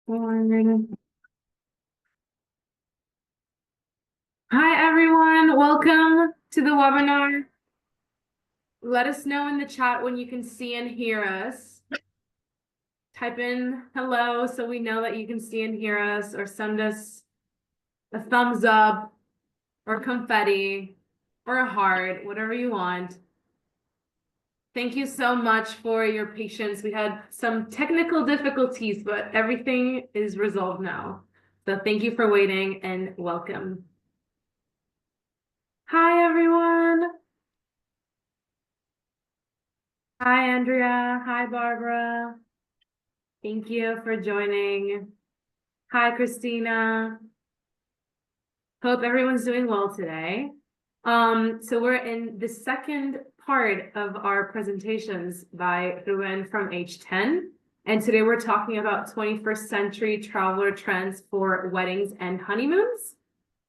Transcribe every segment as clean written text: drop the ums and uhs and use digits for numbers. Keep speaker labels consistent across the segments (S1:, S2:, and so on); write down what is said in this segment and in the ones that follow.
S1: Hi everyone, welcome to the webinar. Let us know in the chat when you can see and hear us. Type in hello so we know that you can see and hear us, or send us a thumbs up or confetti or a heart, whatever you want. Thank you so much for your patience. We had some technical difficulties, but everything is resolved now. So thank you for waiting and welcome. Hi everyone. Hi, Andrea. Hi, Barbara. Thank you for joining. Hi, Christina. Hope everyone's doing well today. So we're in the second part of our presentations by Ruben from H10. And today we're talking about 21st century traveler trends for weddings and honeymoons.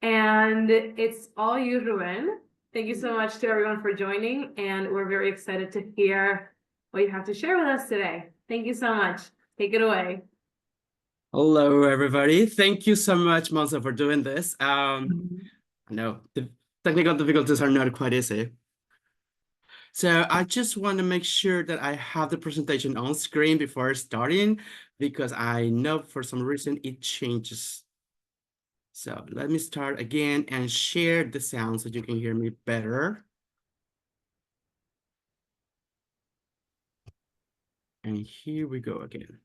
S1: And it's all you, Ruben. Thank you so much to everyone for joining. And we're very excited to hear what you have to share with us today. Thank you so much. Take it away.
S2: Hello, everybody. Thank you so much, Monza, for doing this. I know the technical difficulties are not quite easy. So I just want to make sure that I have the presentation on screen before starting, because I know for some reason it changes. So let me start again and share the sound so you can hear me better. And here we go again.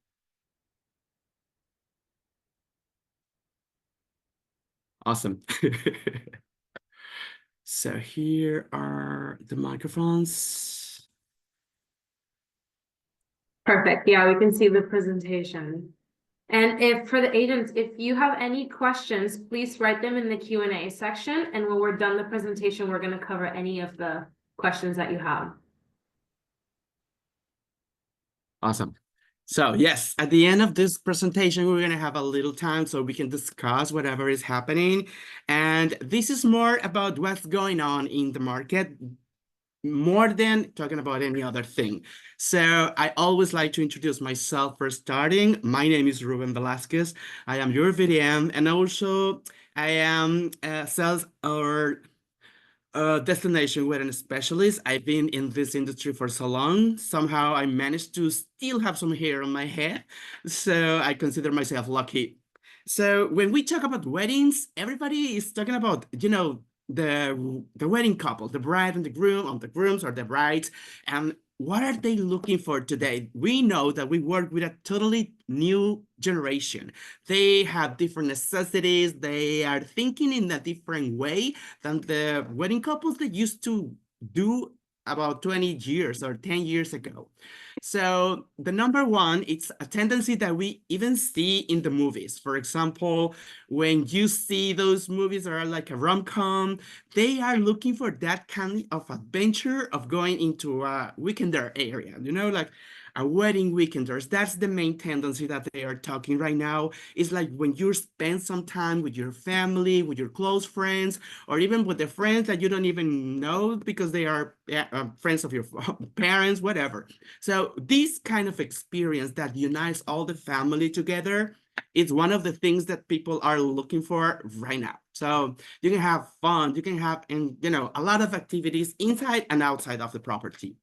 S2: Awesome. So here are the microphones.
S1: Perfect. Yeah, we can see the presentation. And if for the agents, if you have any questions, please write them in the Q&A section. And when we're done the presentation, we're going to cover any of the questions that you have.
S2: Awesome. So yes, at the end of this presentation, we're going to have a little time so we can discuss whatever is happening. And this is more about what's going on in the market, more than talking about any other thing. So I always like to introduce myself for starting. My name is Ruben Velasquez. I am your VDM, and also I am a sales or destination wedding specialist. I've been in this industry for so long. Somehow I managed to still have some hair on my head. So I consider myself lucky. So when we talk about weddings, everybody is talking about, the wedding couple, the bride and the groom, or the grooms or the brides. And what are they looking for today? We know that we work with a totally new generation. They have different necessities. They are thinking in a different way than the wedding couples that used to do about 20 years or 10 years ago. So the number one, it's a tendency that we even see in the movies. For example, when you see those movies that are like a rom-com, they are looking for that kind of adventure of going into a weekender area, like a wedding weekenders. That's the main tendency that they are talking right now. It's like when you spend some time with your family, with your close friends, or even with the friends that you don't even know because they are friends of your parents, whatever. So this kind of experience that unites all the family together is one of the things that people are looking for right now. So you can have fun, you can have, and a lot of activities inside and outside of the property.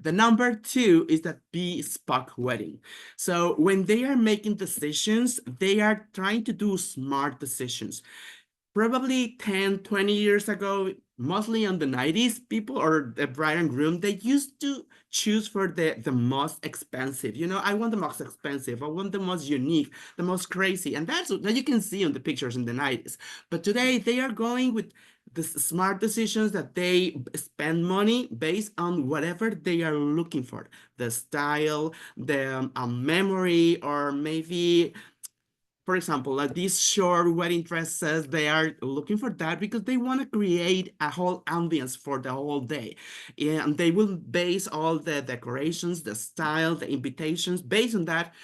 S2: The number two is that bespoke wedding. So when they are making decisions, they are trying to do smart decisions. Probably 10, 20 years ago, mostly on the 90s, people or the bride and groom, they used to choose for the most expensive. I want the most expensive. I want the most unique, the most crazy. And that's that you can see on the pictures in the 90s. But today they are going with the smart decisions that they spend money based on whatever they are looking for, the style, the memory, or maybe, for example, like these short wedding dresses, they are looking for that because they want to create a whole ambience for the whole day. And they will base all the decorations, the style, the invitations based on that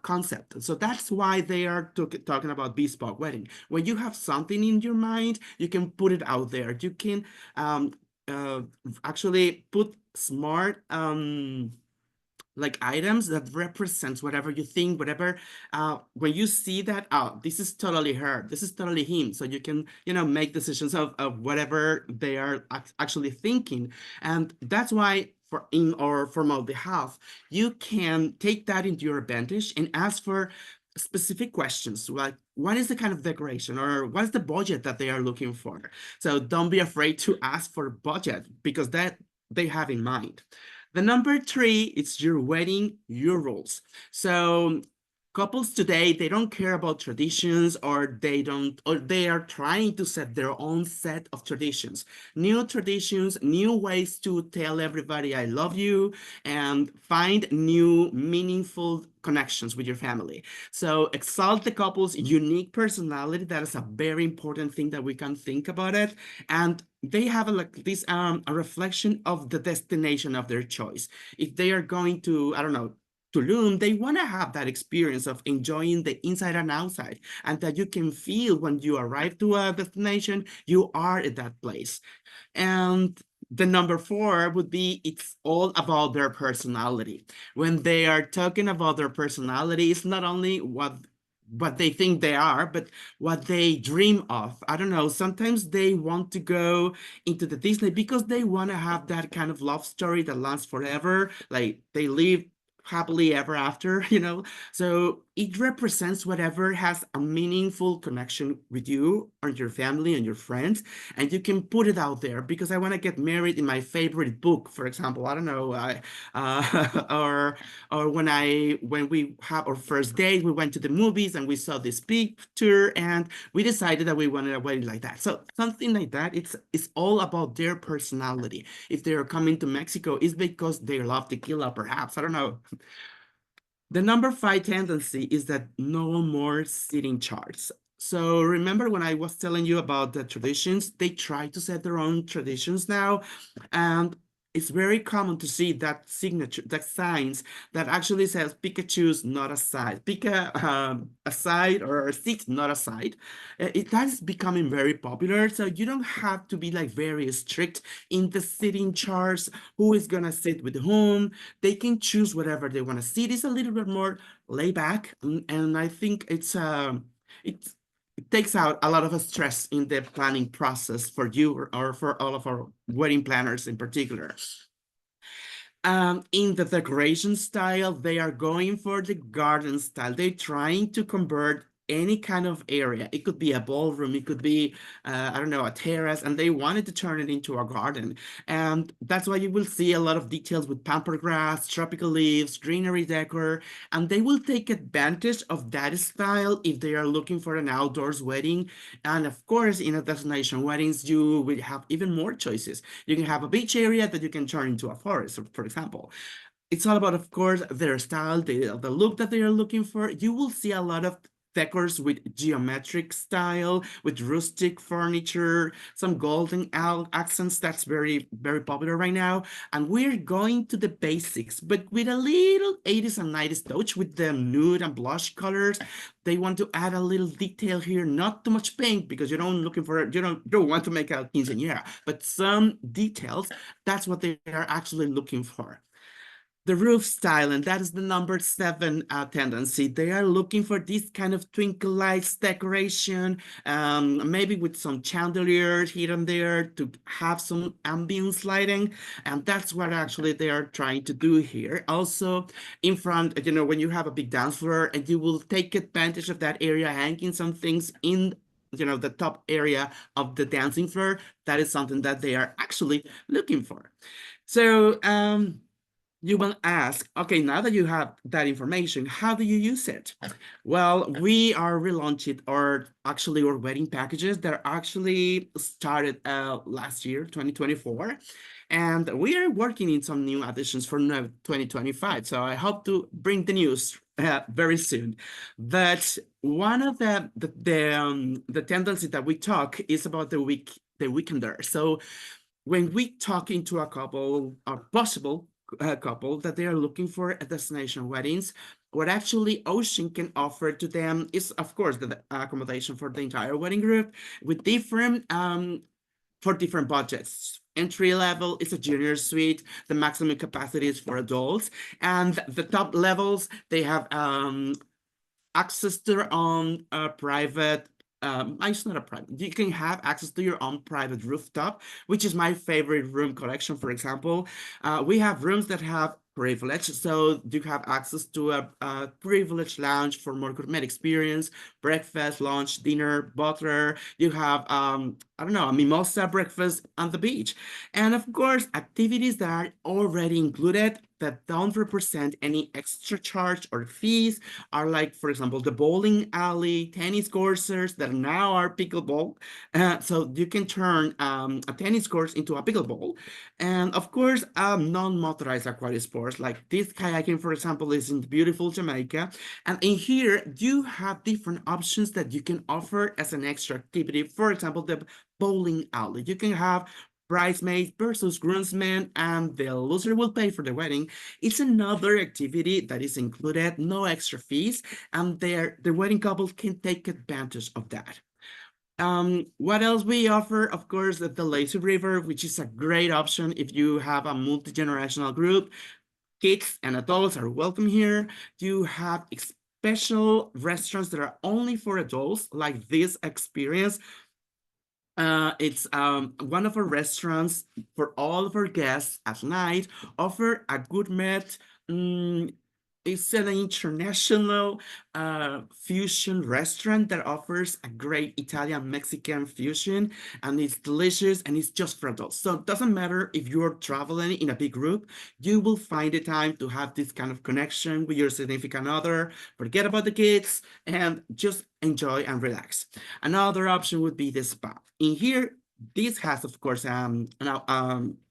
S2: concept. So that's why they are talking about bespoke wedding. When you have something in your mind, you can put it out there. You can uh, actually put smart like items that represents whatever you think, whatever, when you see that, oh, this is totally her, this is totally him. So you can, make decisions of whatever they are actually thinking. And that's why for in or from our behalf, you can take that into your advantage and ask for specific questions like what is the kind of decoration or what's the budget that they are looking for. So don't be afraid to ask for budget because that they have in mind. The number three, it's your wedding, your rules. So couples today, they don't care about traditions or they are trying to set their own set of traditions, new ways to tell everybody I love you and find new meaningful connections with your family. So exalt the couple's unique personality. That is a very important thing that we can think about it. And they have like this a reflection of the destination of their choice. If they are going to, I don't know, Tulum, they want to have that experience of enjoying the inside and outside, and that you can feel when you arrive to a destination, you are at that place. And the number four would be it's all about their personality. When they are talking about their personality, it's not only what they think they are, but what they dream of. I don't know. Sometimes they want to go into the Disney because they want to have that kind of love story that lasts forever. Like they live happily ever after, So it represents whatever has a meaningful connection with you and your family and your friends, and you can put it out there because I want to get married in my favorite book, for example. I don't know, or when we have our first date, we went to the movies and we saw this picture and we decided that we wanted a wedding like that. So something like that. It's all about their personality. If they are coming to Mexico, it's because they love tequila, perhaps. I don't know. The number five tendency is that no more sitting charts. So remember when I was telling you about the traditions, they try to set their own traditions now. And it's very common to see that signature, that signs that actually says pick a choose, not a side. Pick a side or a seat, not a side. That is becoming very popular. So you don't have to be like very strict in the sitting charts, who is gonna sit with whom. They can choose whatever they want to see. It is a little bit more laid back, and I think it's it takes out a lot of stress in the planning process for you or for all of our wedding planners in particular. In the decoration style, they are going for the garden style. They're trying to convert any kind of area. It could be a ballroom, it could be, I don't know, a terrace, and they wanted to turn it into a garden. And that's why you will see a lot of details with pampered grass, tropical leaves, greenery decor, and they will take advantage of that style if they are looking for an outdoors wedding. And of course, in a destination weddings, you will have even more choices. You can have a beach area that you can turn into a forest, for example. It's all about, of course, their style, the look that they are looking for. You will see a lot of decors with geometric style, with rustic furniture, some golden accents. That's very, very popular right now. And we're going to the basics, but with a little 80s and 90s touch with the nude and blush colors. They want to add a little detail here, not too much pink because you don't want to make a quinceañera, but some details. That's what they are actually looking for. The roof style, and that is the number seven tendency. They are looking for this kind of twinkle lights decoration, maybe with some chandeliers here and there to have some ambience lighting. And that's what actually they are trying to do here. Also, in front, when you have a big dance floor and you will take advantage of that area, hanging some things in the top area of the dancing floor. That is something that they are actually looking for. So, you will ask, okay, now that you have that information, how do you use it? Well, we are relaunching our wedding packages that actually started last year, 2024. And we are working in some new additions for 2025. So I hope to bring the news very soon. But one of the tendency that we talk is about the weekender. So when we talk into a couple, a possible couple that they are looking for a destination weddings, what actually Ocean can offer to them is, of course, the accommodation for the entire wedding group with different for different budgets. Entry level is a junior suite. The maximum capacity is for adults, and the top levels they have access to their own private. It's not a private. You can have access to your own private rooftop, which is my favorite room collection. For example, we have rooms that have privilege, so you have access to a privileged lounge for more gourmet experience, breakfast, lunch, dinner, butler. You have I don't know, a mimosa breakfast on the beach, and of course activities that are already included that don't represent any extra charge or fees are like, for example, the bowling alley, tennis courses that now are pickleball. So you can turn a tennis course into a pickleball. And of course, non-motorized aquatic sports like this kayaking, for example, is in beautiful Jamaica. And in here, you have different options that you can offer as an extra activity. For example, the bowling alley. You can have bridesmaids versus groomsmen, and the loser will pay for the wedding. It's another activity that is included, no extra fees, and the wedding couple can take advantage of that. What else we offer? Of course, the lazy river, which is a great option if you have a multi-generational group. Kids and adults are welcome here. You have special restaurants that are only for adults, like this experience. It's one of our restaurants for all of our guests at night offer a gourmet. Um, it's an international fusion restaurant that offers a great Italian Mexican fusion, and it's delicious and it's just for adults. So it doesn't matter if you're traveling in a big group, you will find the time to have this kind of connection with your significant other. Forget about the kids and just enjoy and relax. Another option would be the spa. In here, this has, of course, an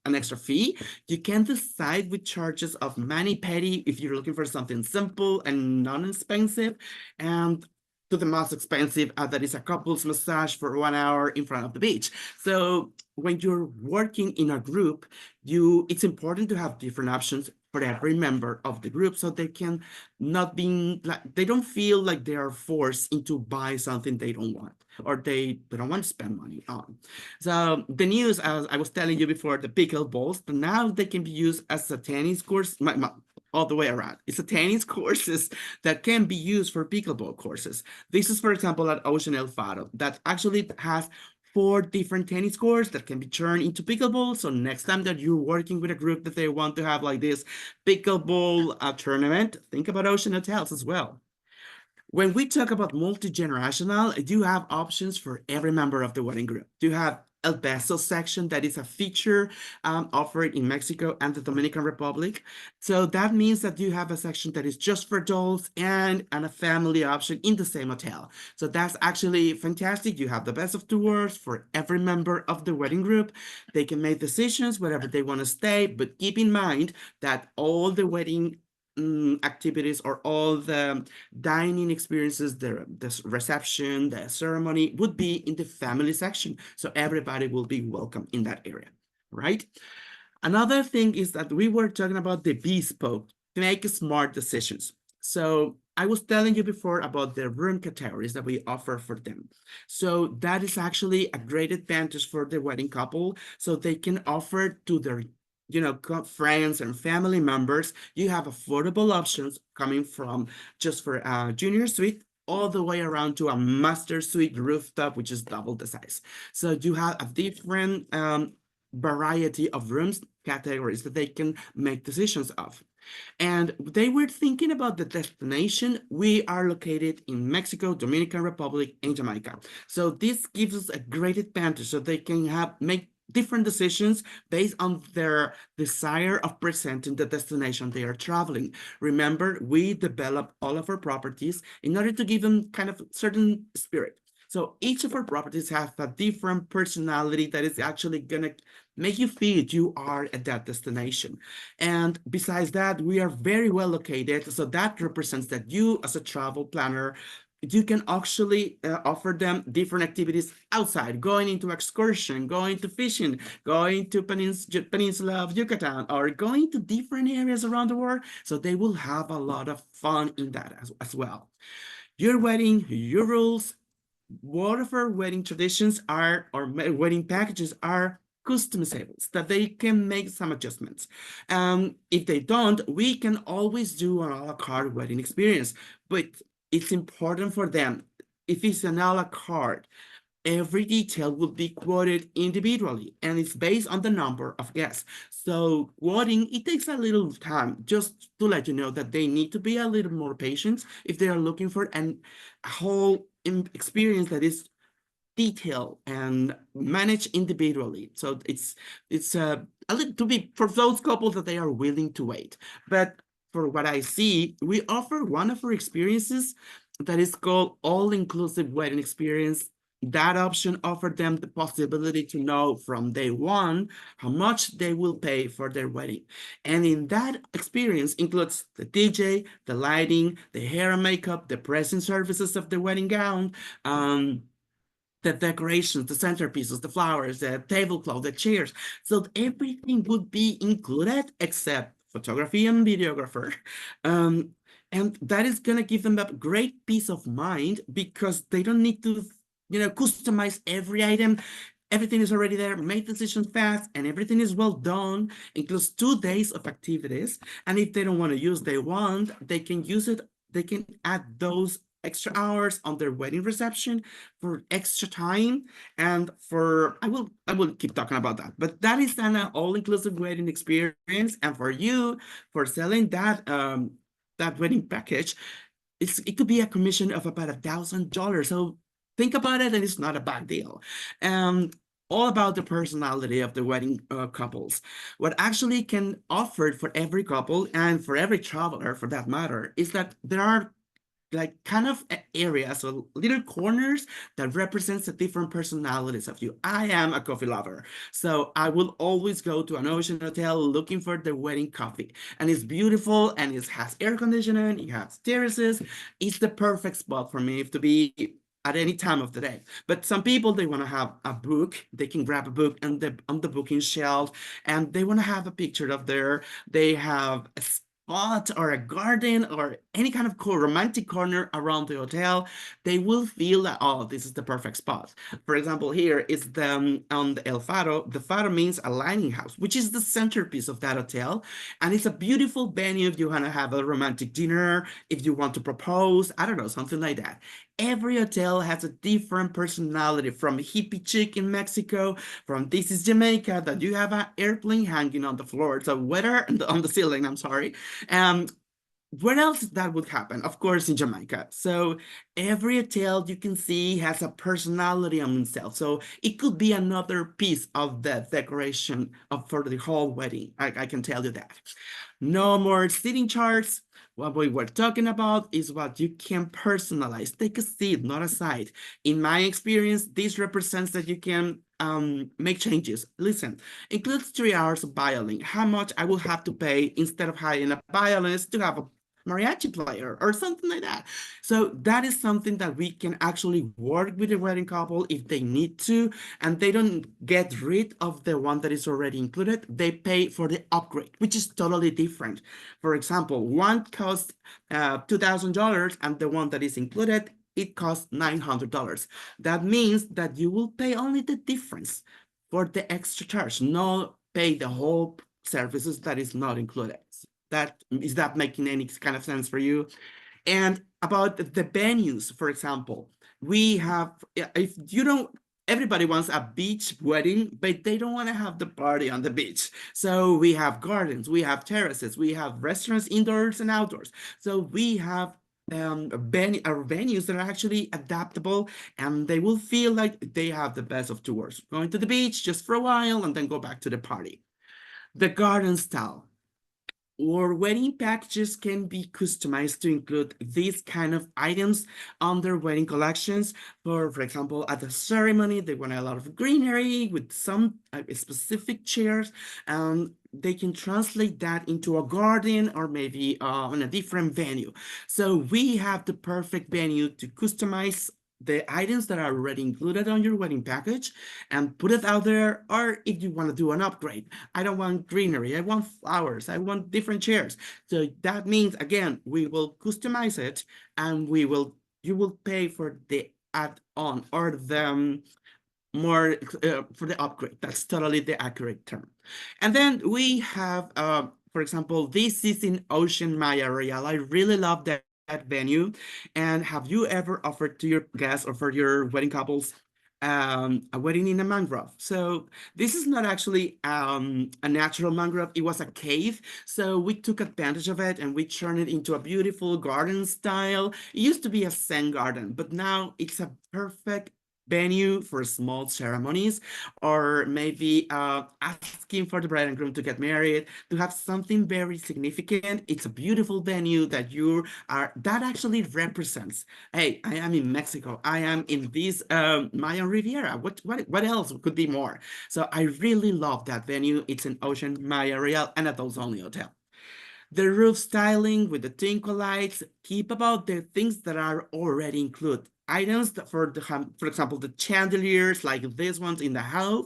S2: extra fee. You can decide with charges of mani-pedi if you're looking for something simple and non-expensive, and to the most expensive, that is a couples massage for 1 hour in front of the beach. So when you're working in a group, it's important to have different options for every member of the group so they can not be like they don't feel like they are forced into buy something they don't want or they don't want to spend money on. So the news, as I was telling you before, the pickleballs, but now they can be used as a tennis course, all the way around. It's a tennis courses that can be used for pickleball courses. This is, for example, at Ocean El Faro that actually has 4 different tennis courts that can be turned into pickleball. So next time that you're working with a group that they want to have like this pickleball tournament, think about Ocean Hotels as well. When we talk about multi-generational, you have options for every member of the wedding group. You have El Beso section that is a feature offered in Mexico and the Dominican Republic. So that means that you have a section that is just for adults and a family option in the same hotel. So that's actually fantastic. You have the best of 2 worlds for every member of the wedding group. They can make decisions wherever they want to stay, but keep in mind that all the wedding activities or all the dining experiences, the reception, the ceremony would be in the family section. So everybody will be welcome in that area, right? Another thing is that we were talking about the bespoke, to make smart decisions. So I was telling you before about the room categories that we offer for them. So that is actually a great advantage for the wedding couple. So they can offer to their friends and family members. You have affordable options coming from just for a junior suite all the way around to a master suite rooftop, which is double the size. So you have a different variety of rooms categories that they can make decisions of. And they were thinking about the destination. We are located in Mexico, Dominican Republic, and Jamaica. So this gives us a great advantage so they can make different decisions based on their desire of presenting the destination they are traveling. Remember, we develop all of our properties in order to give them kind of certain spirit. So each of our properties have a different personality that is actually gonna make you feel you are at that destination. And besides that, we are very well located. So that represents that you as a travel planner, you can actually offer them different activities outside, going into excursion, going to fishing, going to Peninsula of Yucatan, or going to different areas around the world. So they will have a lot of fun in that as well. Your wedding, your rules, whatever wedding traditions are or wedding packages are customizable, that they can make some adjustments. If they don't, we can always do an a la carte wedding experience, but it's important for them. If it's an a la carte, every detail will be quoted individually and it's based on the number of guests. So quoting, it takes a little time, just to let you know that they need to be a little more patient if they are looking for a whole experience that is detailed and managed individually. So it's a little to be for those couples that they are willing to wait. But for what I see, we offer one of our experiences that is called all-inclusive wedding experience. That option offered them the possibility to know from day one how much they will pay for their wedding. And in that experience includes the DJ, the lighting, the hair and makeup, the present services of the wedding gown, the decorations, the centerpieces, the flowers, the tablecloth, the chairs. So everything would be included except photography and videographer. Um, and that is gonna give them a great peace of mind because they don't need to, customize every item. Everything is already there, make decisions fast, and everything is well done. Includes 2 days of activities. And if they don't want to use day one, they can use it. They can add those extra hours on their wedding reception for extra time and for I will keep talking about that, but that is an all-inclusive wedding experience. And for you, for selling that wedding package, it could be a commission of about $1,000. So think about it, and it's not a bad deal. And all about the personality of the wedding couples. What actually can offer for every couple and for every traveler, for that matter, is that there are like kind of areas or little corners that represents the different personalities of you. I am a coffee lover, so I will always go to an ocean hotel looking for the wedding coffee. And it's beautiful and it has air conditioning, it has terraces. It's the perfect spot for me to be at any time of the day. But some people, they want to have a book, they can grab a book and on the booking shelf, and they want to have a picture of they have a spot or a garden or any kind of cool romantic corner around the hotel. They will feel that, oh, this is the perfect spot. For example, here is on the El Faro. The Faro means a lining house, which is the centerpiece of that hotel. And it's a beautiful venue if you want to have a romantic dinner, if you want to propose, I don't know, something like that. Every hotel has a different personality, from hippie chic in Mexico, from this is Jamaica, that you have an airplane hanging on the floor, so whether on the ceiling, I'm sorry. Um, where else that would happen? Of course, in Jamaica. So every hotel you can see has a personality on itself. So it could be another piece of the decoration for the whole wedding. I can tell you that. No more seating charts. What we were talking about is what you can personalize. Take a seat, not a side. In my experience, this represents that you can make changes. Listen, includes 3 hours of violin. How much I will have to pay instead of hiring a violinist to have a mariachi player or something like that. So that is something that we can actually work with the wedding couple if they need to, and they don't get rid of the one that is already included. They pay for the upgrade, which is totally different. For example, one costs $2,000 and the one that is included, it costs $900. That means that you will pay only the difference for the extra charge, not pay the whole services that is not included. That making any kind of sense for you? And about the venues, for example, we have, if you don't, everybody wants a beach wedding, but they don't want to have the party on the beach. So we have gardens, we have terraces, we have restaurants indoors and outdoors. So we have venues that are actually adaptable, and they will feel like they have the best of two worlds, going to the beach just for a while and then go back to the party. The garden style. Or wedding packages can be customized to include these kind of items on their wedding collections. For example, at the ceremony, they want a lot of greenery with some specific chairs, and they can translate that into a garden or maybe on a different venue. So we have the perfect venue to customize the items that are already included on your wedding package and put it out there. Or if you want to do an upgrade, I don't want greenery, I want flowers, I want different chairs. So that means, again, we will customize it, and you will pay for the add-on or the more for the upgrade. That's totally the accurate term. And then we have, for example, this is in Ocean Maya Real. I really love that venue. And have you ever offered to your guests or for your wedding couples a wedding in a mangrove? So this is not actually a natural mangrove. It was a cave. So we took advantage of it and we turned it into a beautiful garden style. It used to be a Zen garden, but now it's a perfect venue for small ceremonies, or maybe asking for the bride and groom to get married, to have something very significant. It's a beautiful venue that you are, that actually represents, hey, I am in Mexico. I am in this Mayan Riviera. What else could be more? So I really love that venue. It's an Ocean Maya Real and adults only hotel. The roof styling with the twinkle lights, keep about the things that are already included. Items that for example, the chandeliers like these ones in the house,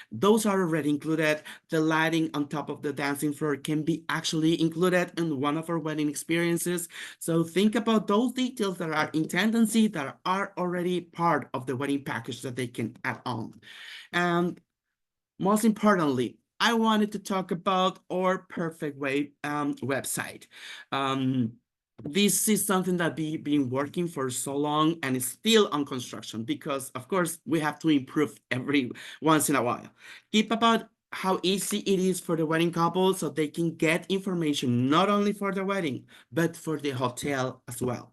S2: those are already included. The lighting on top of the dancing floor can be actually included in one of our wedding experiences. So think about those details that are in tendency that are already part of the wedding package that they can add on. And most importantly, I wanted to talk about our Perfect Way website. Um, this is something that we've been working for so long and is still on construction because, of course, we have to improve every once in a while. Keep about how easy it is for the wedding couple so they can get information not only for the wedding, but for the hotel as well.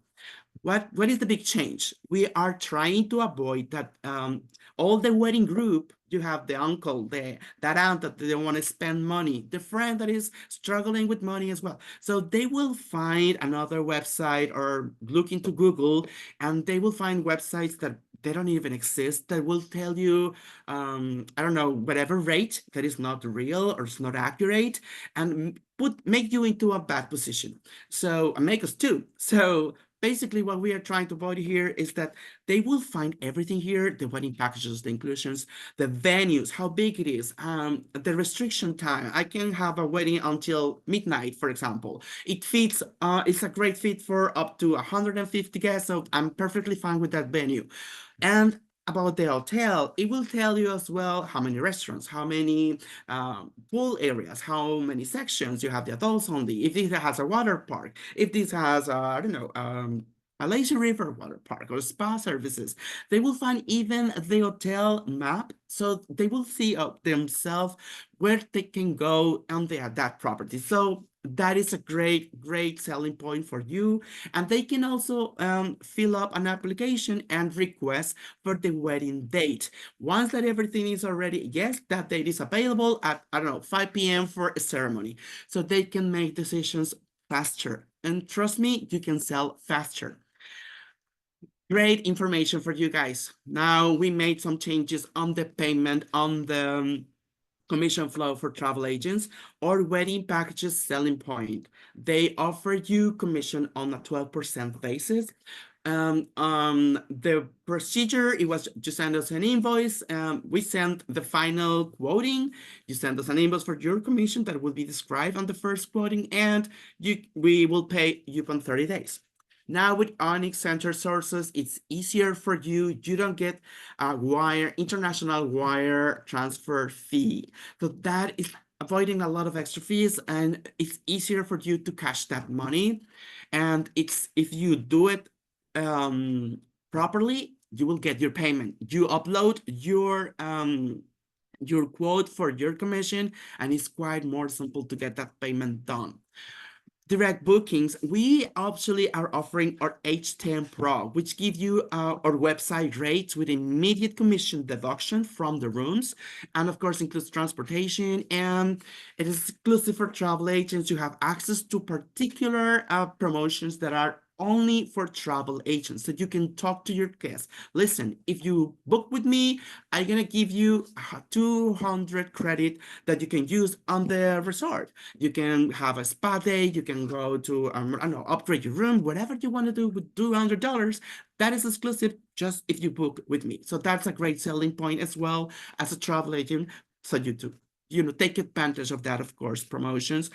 S2: What is the big change? We are trying to avoid that all the wedding group, you have the uncle, that aunt that they don't want to spend money, the friend that is struggling with money as well. So they will find another website or look into Google and they will find websites that they don't even exist that will tell you, I don't know, whatever rate that is not real or is not accurate and make you into a bad position. So make us too. So basically what we are trying to avoid here is that they will find everything here, the wedding packages, the inclusions, the venues, how big it is, the restriction time. I can have a wedding until midnight, for example. It fits, it's a great fit for up to 150 guests, so I'm perfectly fine with that venue. And about the hotel, it will tell you as well how many restaurants, how many pool areas, how many sections you have the adults only, if this has a water park, if this has, I don't know, a lazy river water park or spa services. They will find even the hotel map, so they will see themselves where they can go on that property. So that is a great selling point for you. And they can also fill up an application and request for the wedding date. Once that everything is already, yes, that date is available at, I don't know, 5 p.m. for a ceremony. So they can make decisions faster. And trust me, you can sell faster. Great information for you guys. Now we made some changes on the payment, on the commission flow for travel agents or wedding packages selling point. They offer you commission on a 12% basis. The procedure, it was you send us an invoice. We send the final quoting. You send us an invoice for your commission that will be described on the first quoting, and we will pay you on 30 days. Now with Onyx Center Sources, it's easier for you. You don't get a international wire transfer fee. So that is avoiding a lot of extra fees, and it's easier for you to cash that money. And if you do it properly, you will get your payment. You upload your quote for your commission, and it's quite more simple to get that payment done. Direct bookings, we actually are offering our H10 Pro, which give you our website rates with immediate commission deduction from the rooms, and of course includes transportation, and it is exclusive for travel agents. You have access to particular promotions that are only for travel agents, so you can talk to your guests. Listen, if you book with me, I'm gonna give you 200 credit that you can use on the resort. You can have a spa day, you can go to, I don't know, upgrade your room, whatever you want to do with $200. That is exclusive just if you book with me. So that's a great selling point as well as a travel agent. So you take advantage of that, of course, promotions.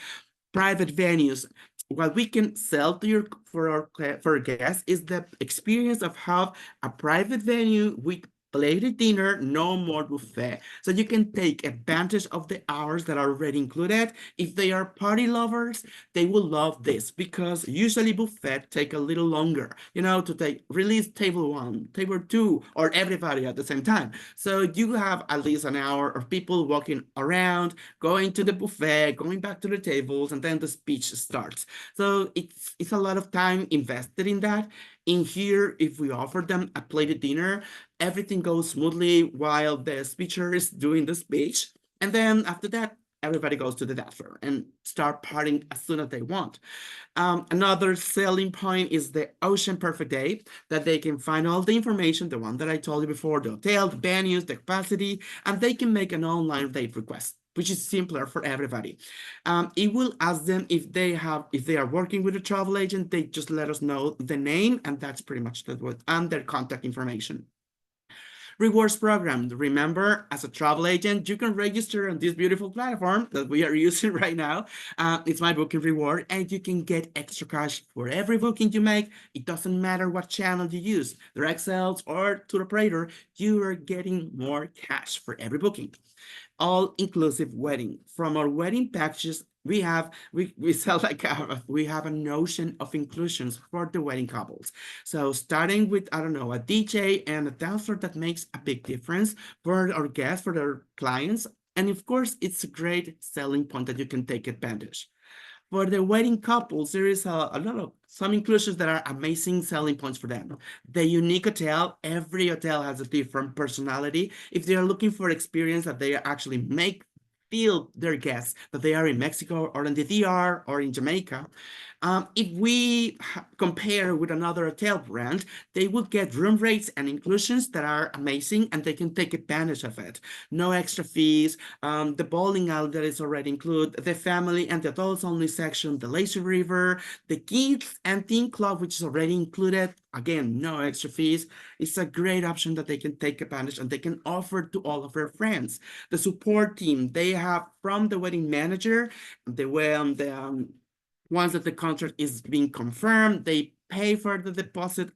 S2: Private venues. what we can sell to your for our guests is the experience of have a private venue with plated dinner, no more buffet. So you can take advantage of the hours that are already included. If they are party lovers, they will love this because usually buffet take a little longer, to take release table one, table two, or everybody at the same time. So you have at least an hour of people walking around, going to the buffet, going back to the tables, and then the speech starts. So it's a lot of time invested in that. In here, if we offer them a plated dinner, everything goes smoothly while the speaker is doing the speech. And then after that, everybody goes to the dance floor and start partying as soon as they want. Another selling point is the Ocean Perfect Day, that they can find all the information, the one that I told you before, the hotel, the venues, the capacity, and they can make an online date request, which is simpler for everybody. It will ask them if they are working with a travel agent, they just let us know the name, and that's pretty much the and their contact information. Rewards program. Remember, as a travel agent, you can register on this beautiful platform that we are using right now. It's my booking reward, and you can get extra cash for every booking you make. It doesn't matter what channel you use, direct sales or tour operator, you are getting more cash for every booking. All-inclusive wedding. From our wedding packages, we sell we have a notion of inclusions for the wedding couples. So starting with, I don't know, a DJ and a dancer, that makes a big difference for our guests, for their clients. And of course, it's a great selling point that you can take advantage. For the wedding couples, there is a lot of some inclusions that are amazing selling points for them. The unique hotel, every hotel has a different personality. If they are looking for experience that they actually make feel their guests that they are in Mexico or in the DR or in Jamaica. If we compare with another hotel brand, they will get room rates and inclusions that are amazing, and they can take advantage of it. No extra fees, the bowling alley that is already included, the family and the adults only section, the lazy river, the kids and teen club, which is already included. Again, no extra fees. It's a great option that they can take advantage and they can offer to all of their friends. The support team, they have from the wedding manager, once that the contract is being confirmed, they pay for the deposit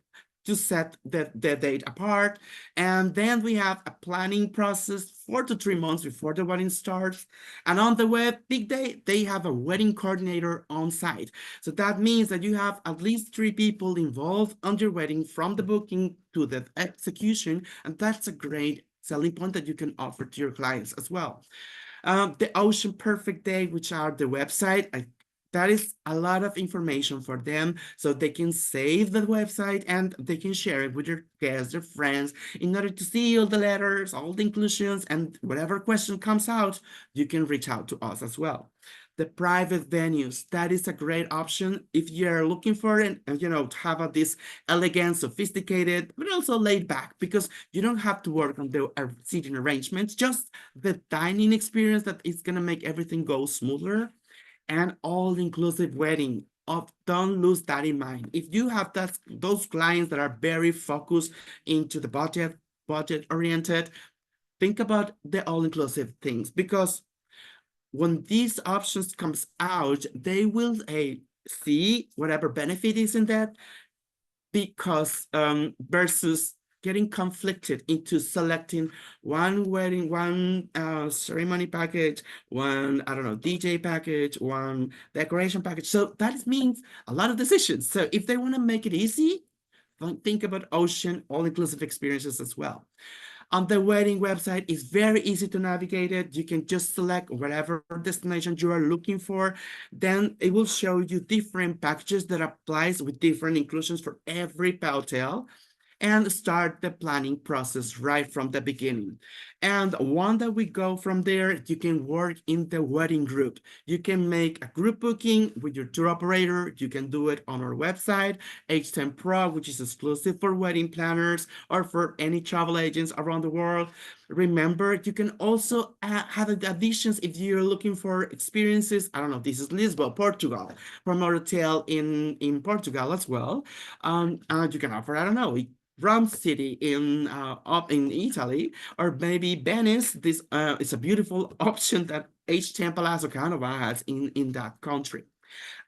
S2: to set the date apart. And then we have a planning process 4 to 3 months before the wedding starts. And on the big day, they have a wedding coordinator on site. So that means that you have at least 3 people involved on your wedding from the booking to the execution. And that's a great selling point that you can offer to your clients as well. The Ocean Perfect Day, which are the website, that is a lot of information for them, so they can save the website and they can share it with their guests, their friends, in order to see all the letters, all the inclusions, and whatever question comes out, you can reach out to us as well. The private venues, that is a great option if you're looking for it, to have this elegant, sophisticated, but also laid back, because you don't have to work on the seating arrangements, just the dining experience that is going to make everything go smoother. And all-inclusive wedding. Don't lose that in mind. If you have those clients that are very focused into the budget oriented, think about the all-inclusive things, because when these options comes out, they will see whatever benefit is in that, because versus getting conflicted into selecting one wedding, one ceremony package, one, I don't know, DJ package, one decoration package. So that means a lot of decisions. So if they want to make it easy, think about Ocean all-inclusive experiences as well. On the wedding website, it's very easy to navigate it. You can just select whatever destination you are looking for. Then it will show you different packages that applies with different inclusions for every hotel, and start the planning process right from the beginning. And one that we go from there, you can work in the wedding group. You can make a group booking with your tour operator. You can do it on our website, H10 Pro, which is exclusive for wedding planners or for any travel agents around the world. Remember, you can also have additions if you're looking for experiences. I don't know, this is Lisbon, Portugal, from our hotel in Portugal as well. You can offer, I don't know, Rome City up in Italy, or maybe Venice. This is a beautiful option that H10 Palazzo Canova has in that country.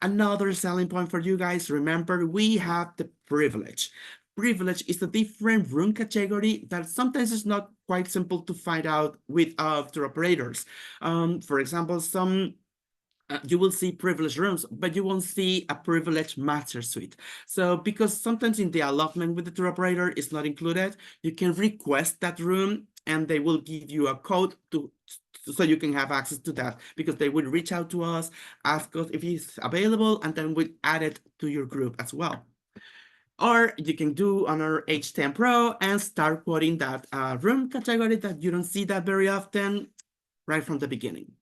S2: Another selling point for you guys, remember, we have the privilege. Privilege is a different room category that sometimes is not quite simple to find out with tour operators. For example, you will see privileged rooms, but you won't see a privileged master suite. So because sometimes in the allotment with the tour operator it's not included, you can request that room and they will give you a code so you can have access to that, because they will reach out to us, ask us if it's available, and then we add it to your group as well. Or you can do on our H10 Pro and start quoting that room category that you don't see that very often right from the beginning.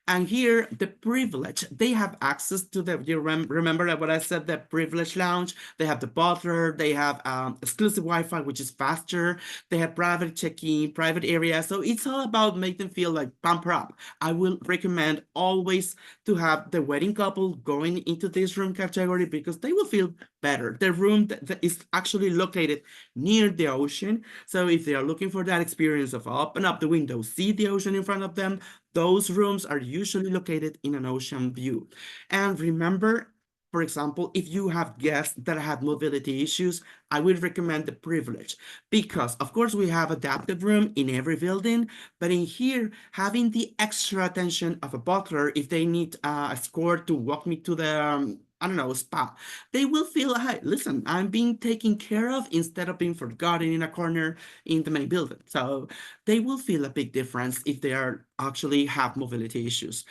S2: And here, the privilege, they have access to the, you remember what I said, the privilege lounge? They have the butler, they have exclusive Wi-Fi, which is faster. They have private check-in, private area. So it's all about making them feel like pamper up. I will recommend always to have the wedding couple going into this room category because they will feel better. The room that is actually located near the ocean. So if they are looking for that experience of open up the window, see the ocean in front of them, those rooms are usually located in an ocean view. And remember, for example, if you have guests that have mobility issues, I would recommend the privilege because, of course, we have adaptive room in every building, but in here, having the extra attention of a butler, if they need a escort to walk me to the I don't know, spa, they will feel, hey, listen, I'm being taken care of instead of being forgotten in a corner in the main building. So they will feel a big difference if they are actually have mobility issues.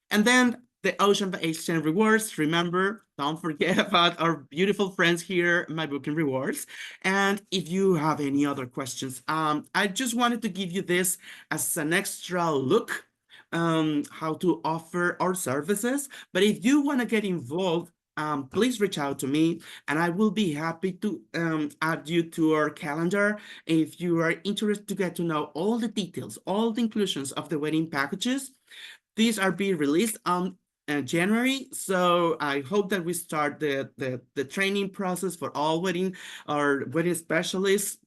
S2: And then the Ocean H10 rewards. Remember, don't forget about our beautiful friends here, My Booking Rewards. And if you have any other questions, I just wanted to give you this as an extra look how to offer our services. But if you want to get involved, please reach out to me and I will be happy to add you to our calendar. If you are interested to get to know all the details, all the inclusions of the wedding packages, these are being released on January. So I hope that we start the training process for all wedding specialists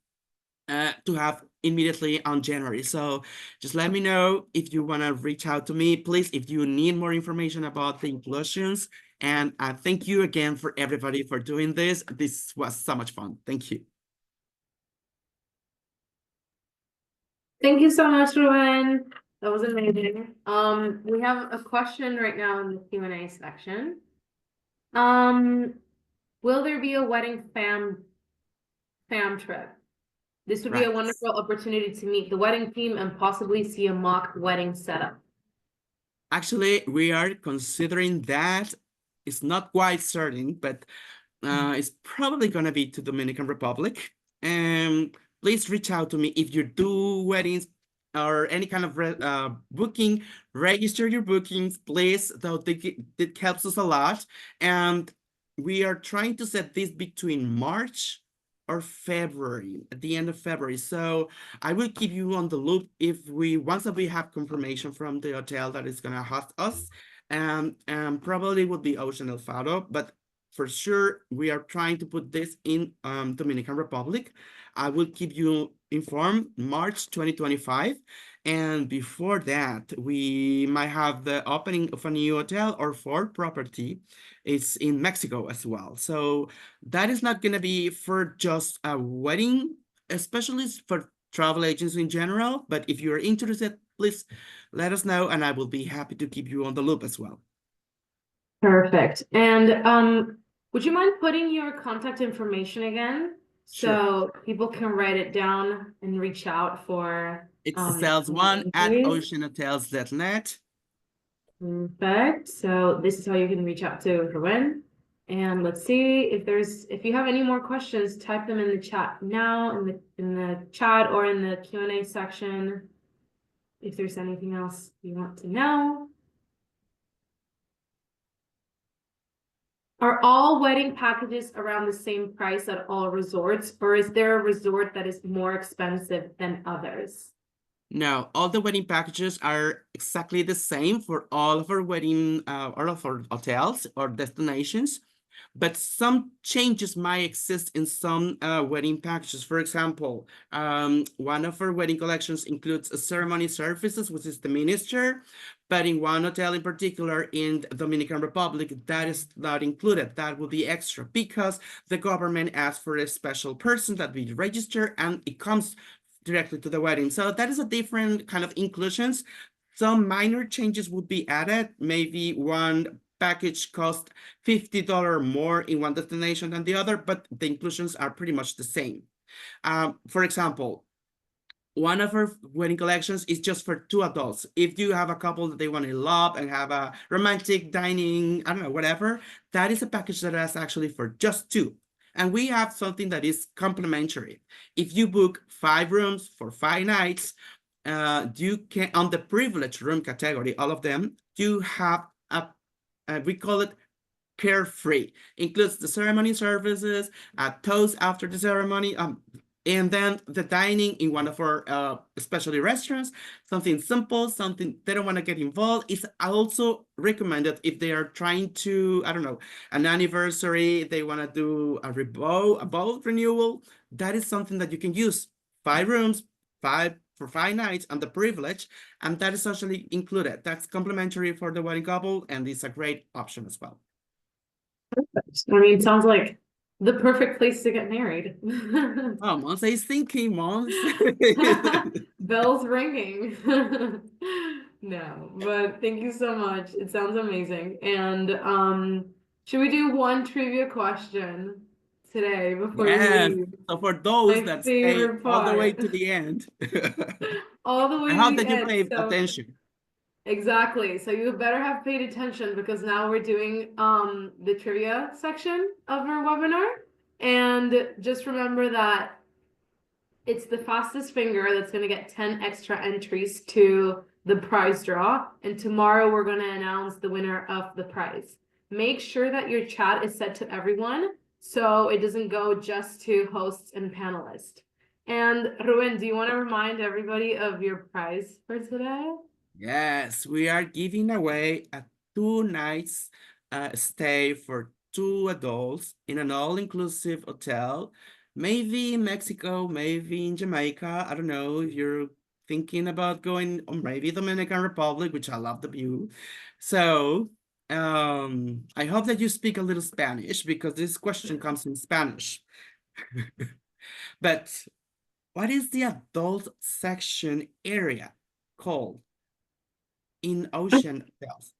S2: to have immediately on January. So just let me know if you want to reach out to me, please, if you need more information about the inclusions. And thank you again for everybody for doing this. This was so much fun. Thank you.
S1: Thank you so much, Ruben. That was amazing. We have a question right now in the Q&A section. Will there be a wedding fam trip? This would be a wonderful opportunity to meet the wedding team and possibly see a mock wedding setup.
S2: Actually, we are considering that. It's not quite certain, but it's probably going to be to Dominican Republic. And please reach out to me if you do weddings or any kind of booking. Register your bookings, please. Though it helps us a lot. And we are trying to set this between March or February, at the end of February. So I will keep you on the loop if once that we have confirmation from the hotel that is gonna host us, and probably would be Ocean El Faro, but for sure we are trying to put this in Dominican Republic. I will keep you informed March 2025. And before that, we might have the opening of a new hotel or Ford property. It's in Mexico as well. So that is not going to be for just a wedding, especially for travel agents in general. But if you're interested, please let us know and I will be happy to keep you on the loop as well.
S1: Perfect. And would you mind putting your contact information again? So people can write it down and reach out for
S2: it's sales1@oceanhotels.net.
S1: Perfect. So this is how you can reach out to Ruben. And let's see if you have any more questions, type them in the chat now in the chat or in the Q&A section. If there's anything else you want to know. Are all wedding packages around the same price at all resorts, or is there a resort that is more expensive than others?
S2: No, all the wedding packages are exactly the same for all of our all of our hotels or destinations. but some changes might exist in some wedding packages. For example, one of our wedding collections includes a ceremony services, which is the minister, but in one hotel in particular in the Dominican Republic, that is not included. That will be extra because the government asked for a special person that we register and it comes directly to the wedding. So that is a different kind of inclusions. Some minor changes would be added. Maybe one package cost $50 more in one destination than the other, but the inclusions are pretty much the same. For example, one of our wedding collections is just for 2 adults. If you have a couple that they want to love and have a romantic dining, I don't know, whatever, that is a package that is actually for just 2. And we have something that is complimentary. If you book 5 rooms for 5 nights, you can, on the privileged room category, all of them, you have we call it carefree. Includes the ceremony services, a toast after the ceremony, and then the dining in one of our specialty restaurants, something simple, something they don't want to get involved. It's also recommended if they are trying to, I don't know, an anniversary, they want to do a boat renewal. That is something that you can use. 5 rooms, 5 for 5 nights and the privilege, and that is actually included. That's complimentary for the wedding couple, and it's a great option as well.
S1: I mean, it sounds like the perfect place to get married.
S2: Oh, Monse is thinking, Monse.
S1: Bells ringing. No, but thank you so much. It sounds amazing. And should we do one trivia question today before you
S2: Yes.
S1: leave?
S2: So for those
S1: My
S2: that stay
S1: favorite
S2: all the way
S1: part.
S2: to the end,
S1: All the
S2: I
S1: way to
S2: hope
S1: the
S2: that you
S1: end.
S2: pay
S1: So
S2: attention.
S1: exactly. So you better have paid attention because now we're doing the trivia section of our webinar. And just remember that it's the fastest finger that's going to get 10 extra entries to the prize draw. And tomorrow we're going to announce the winner of the prize. Make sure that your chat is set to everyone so it doesn't go just to hosts and panelists. And Ruben, do you want to remind everybody of your prize for today?
S2: Yes, we are giving away a 2 nights stay for 2 adults in an all-inclusive hotel, maybe in Mexico, maybe in Jamaica. I don't know if you're thinking about going, or maybe Dominican Republic, which I love the view. So I hope that you speak a little Spanish because this question comes in Spanish. But what is the adult section area called in Ocean Hotels?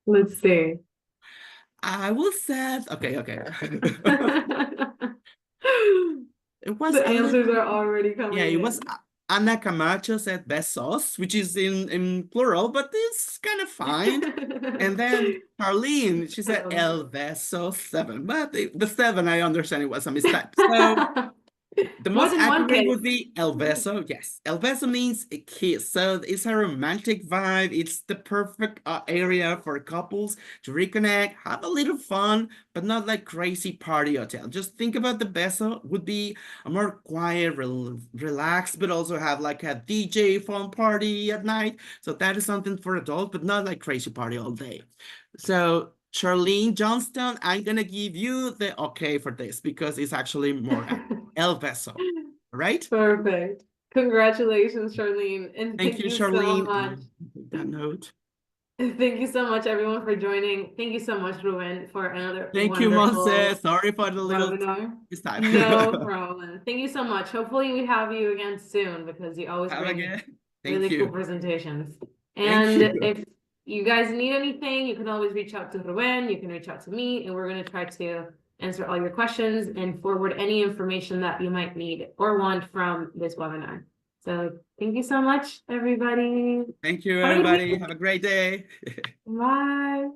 S1: Let's see.
S2: I will say, okay. It was
S1: The
S2: a
S1: answers
S2: little,
S1: are already
S2: yeah,
S1: coming
S2: it was
S1: in.
S2: Ana Camacho said besos, which is in plural, but it's kind of fine. And then Charlene, she said el beso 7, but the 7, I understand it was a mistake. So the
S1: More
S2: most
S1: than one
S2: accurate
S1: case.
S2: would be El Beso. Yes, El Beso means a kiss. So it's a romantic vibe. It's the perfect area for couples to reconnect, have a little fun, but not like crazy party hotel. Just think about the Beso would be a more quiet, relaxed, but also have like a DJ fun party at night. So that is something for adults, but not like crazy party all day. So Charlene Johnston, I'm gonna give you the okay for this because it's actually more accurate. El Beso, right?
S1: Perfect. Congratulations, Charlene. And
S2: Thank
S1: thank
S2: you,
S1: you so
S2: Charlene.
S1: much.
S2: Take that note.
S1: Thank you so much, everyone, for joining. Thank you so much, Ruben, for another
S2: Thank you, Monse.
S1: wonderful
S2: Sorry for the little
S1: webinar.
S2: this time.
S1: No problem. Thank you so much. Hopefully, we have you again soon because you always
S2: Have a
S1: bring
S2: good. Thank
S1: really cool
S2: you.
S1: presentations.
S2: Thank
S1: And
S2: you.
S1: if you guys need anything, you can always reach out to Ruben. You can reach out to me, and we're going to try to answer all your questions and forward any information that you might need or want from this webinar. So thank you so much, everybody.
S2: Thank you,
S1: Have a good
S2: everybody.
S1: week.
S2: Have a great day.
S1: Bye.